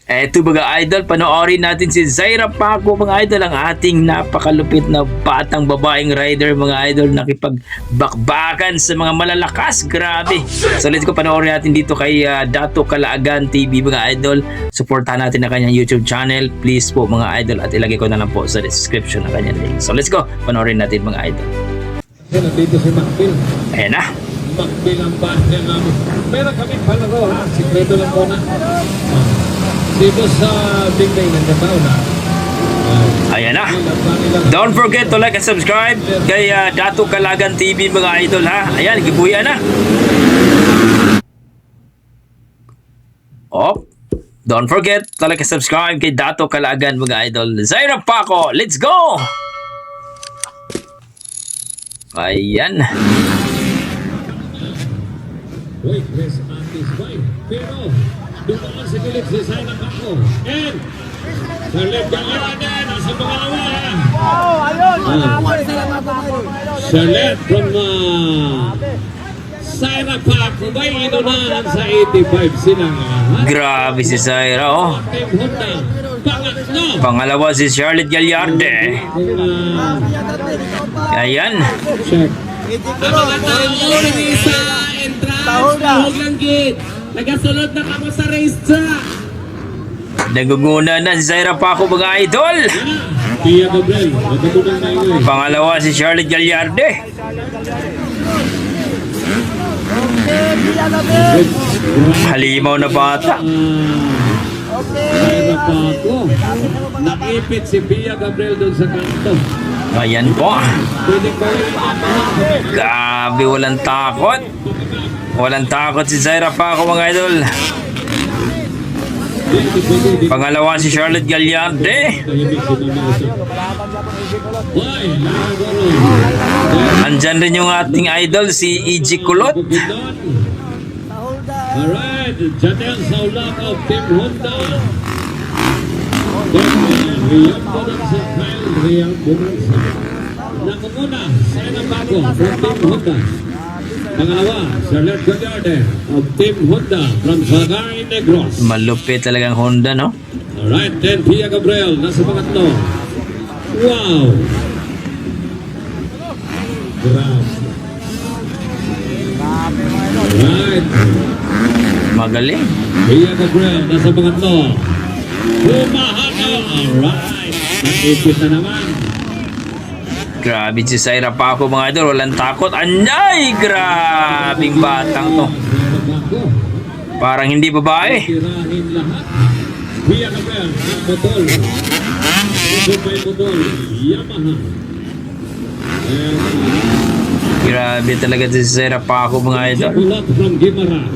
Eto mga idol, panoorin natin si Zaira Paco mga idol, ang ating napakalupit na batang babaeng rider mga idol, nakipagbakbakan sa mga malalakas, grabe. So let's go, panoorin natin dito kay Dato Kalaagan TV mga idol. Supportahan natin ang kanyang YouTube channel, please po mga idol, at ilagay ko na lang po sa description ng kanyang link. So let's go, panoorin natin mga idol. Nandito si Macbill. Ayan na. Macbill ang partner namin. Meron kami palaro ha. Sikreto lang muna. Dito sa Big Day ng Davao na. Ayan na. Don't forget to like and subscribe kay Dato Kalaagan TV mga idol ha. Ayan, gibuya na. Oh, don't forget to like and subscribe kay Dato Kalaagan mga idol. Zaira Paco, let's go! Ayan. Wait, Chris Andy's wife. Pero, dumaan sa gilid si Zaira Paco. And, Charlotte Galliana, nasa pangalawa. Charlotte from Zaira Paco. May inunahan sa 85 silang lahat. Grabe si Zaira oh. Team Honda. Pangatlo. Pangalawa si Charlotte Gallarde. Ayan. Check. Ang mga tao rin sa entrance. Mahog lang gate. Nagasunod na kamo sa racetrack. Naguguna na si Zaira Paco mga idol. Pia Gabriel. Nagkatunang na ingay. Pangalawa si Charlotte Gallarde. Halimaw na bata. Zaira Paco. Nakipit si Pia Gabriel doon sa kanto. Ayan po. Pwedeng bawin ang mga. Grabe, walang takot. Walang takot si Zaira Paco mga idol. Pangalawa si Charlotte Gallarde. Andyan rin yung ating idol si E.G. Kulot. Alright, Janelle Saulak of Team Honda. Riyang Bonanza, Kyle Riyang Bonanza. Nakunguna, Zaira Paco from Team Honda. Pangalawa, Charlotte Gallarde of Team Honda from Sagay Negros. Malupit talagang Honda, no? Alright, then Pia Gabriel, nasa pangatlo. Wow! Grabe. Alright. Magaling. Pia Gabriel, nasa pangatlo. Humahanga. Alright. Nakipit na naman. Grabe si Zaira Paco mga idol, walang takot. Anyay! Grabing batang to. Parang hindi babae. Tirahin lahat. Pia Gabriel, ang botol. Subay botol. Yamaha. Grabe talaga si Zaira Paco mga idol. Kulot from Guimaras.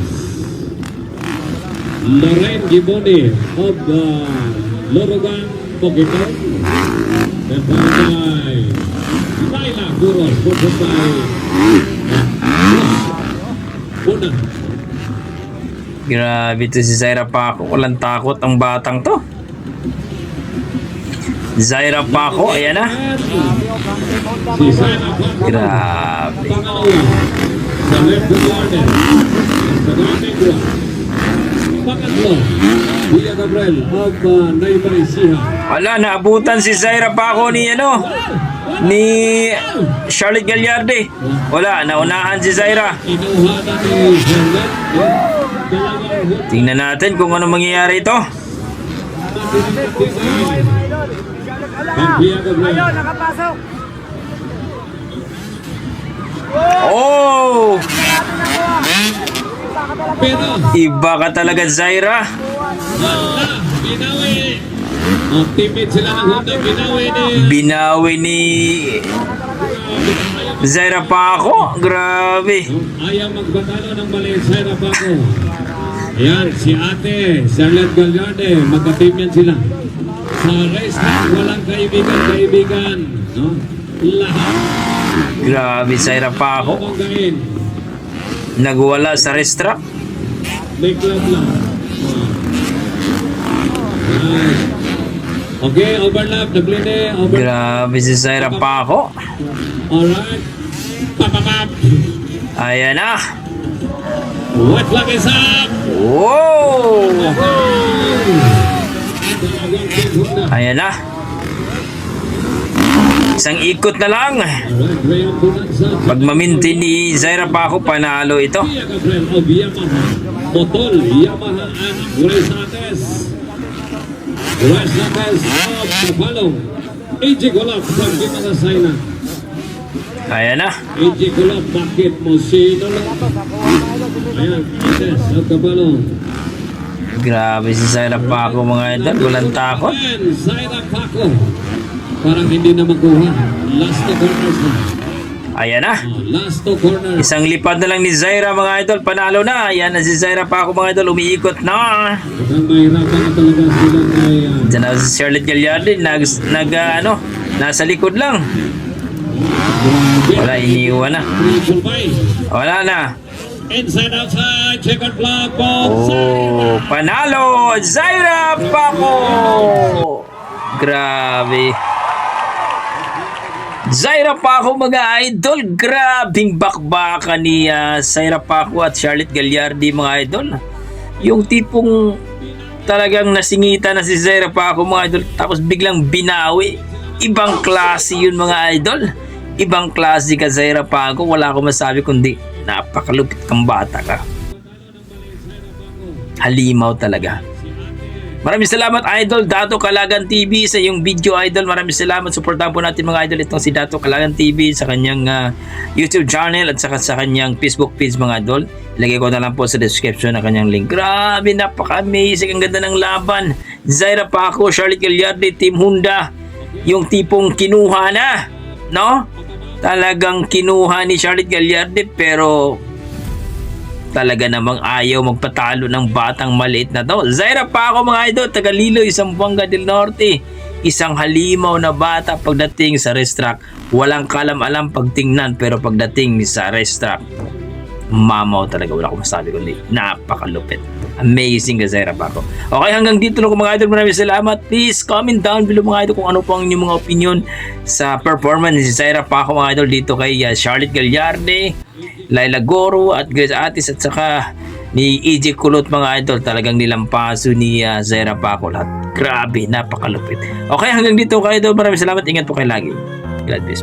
Lorraine Giboni of Lorogan, Bukidnon. And by Laila Guros, followed by Bunan. Grabe to si Zaira Paco, walang takot ang batang to. Zaira Paco, ayan na. Si Zaira Paco. Grabe. Pangalawa, sa Left Garden. Sa Garden. Pangatlo, Pia Gabriel of Naybay Siha. Wala, naabutan si Zaira Paco ni ni Charlotte Gallarde. Wala, naunahan si Zaira. Inuha na ni Charlotte. Dalawang hot. Tingnan natin kung ano mangyayari ito. Ang Pia Gabriel. Oh! Pero, Iba ka talaga, Zaira. binawi. Ang teammate sila ng Honda, binawi ni Binawi ni Zaira Paco. Grabe. ayaw magbatalo ng mali, Zaira Paco. Ayan, si ate, Charlotte Gallarde, magka-team yan sila. Sa race track, walang kaibigan. No? Lahat. Grabe, Zaira Paco. Manggain. Nagwala sa racetrack. May club lang. Ayan. Okay, overlap, nagline, overlap. Grabe si Zaira Paco. Alright. Papapap. Ayan na. White flag is up. Wow! Talagang Team Honda. Ayan na. Isang ikot na lang. Alright, Rayan Bonanza. Pag maminti ni Zaira Paco, panalo ito. Pia Gabriel of Yamaha. Motol, Yamaha and Grace Ates. Grace Ates of Kapalong. AJ Golap from Gimanasayna. Ayan na. AJ Golap, bakit mo sino lang? Ayan, Ates of Kapalong. Grabe si Zaira Paco mga idol. Walang takot. And Zaira Paco. Parang hindi na makuha. Last two corners na. Ayan na. Last two corners. Isang lipad na lang ni Zaira mga idol. Panalo na. Ayan na si Zaira Paco mga idol. Umiikot na. Mukhang mahirapan na talaga sila kay Diyan na si Charlotte Gallardi. Nasa likod lang. Wala, iniwan na. Triple by. Wala na. Inside outside. Checkered flag ball. Oh, panalo. Zaira Paco. Grabe. Zaira Paco mga idol. Grabing bakbakan ni Zaira Paco at Charlotte Gallardi mga idol. Yung tipong talagang nasingita na si Zaira Paco mga idol. Tapos biglang binawi. Ibang klase yun mga idol. Ibang klase ka Zaira Paco. Wala akong masabi kundi napakalupit kang bata ka. Halimaw talaga. Maraming salamat idol Dato Kalagan TV sa yung video idol. Maraming salamat. Suportahan po natin mga idol itong si Dato Kalagan TV sa kanyang YouTube channel at saka sa kanyang Facebook page mga idol. Ilagay ko na lang po sa description ng kanyang link. Grabe, napaka-amazing. Ang ganda ng laban. Zaira Paco, Charlotte Gallardi, Team Honda. Yung tipong kinuha na, no? Talagang kinuha ni Charlotte Gallardi pero talaga namang ayaw magpatalo ng batang maliit na to. Zaira Paco mga idol, taga Liloy, Zamboanga del Norte. Isang halimaw na bata pagdating sa racetrack. Walang kalam-alam pagtingnan pero pagdating sa racetrack, mamaw talaga. Wala akong masabi kundi napakalupit. Amazing ka Zaira Paco. Okay, hanggang dito lang mga idol. Maraming salamat. Please comment down below mga idol kung ano po ang inyong mga opinion sa performance ni Zaira Paco mga idol dito kay Charlotte Gallardi, Laila Goro at Grace Atis at saka ni EJ Kulot mga idol. Talagang nilampaso ni Zaira Paco lahat. Grabe, napakalupit. Okay, hanggang dito kayo idol. Maraming salamat. Ingat po kayo lagi. God bless.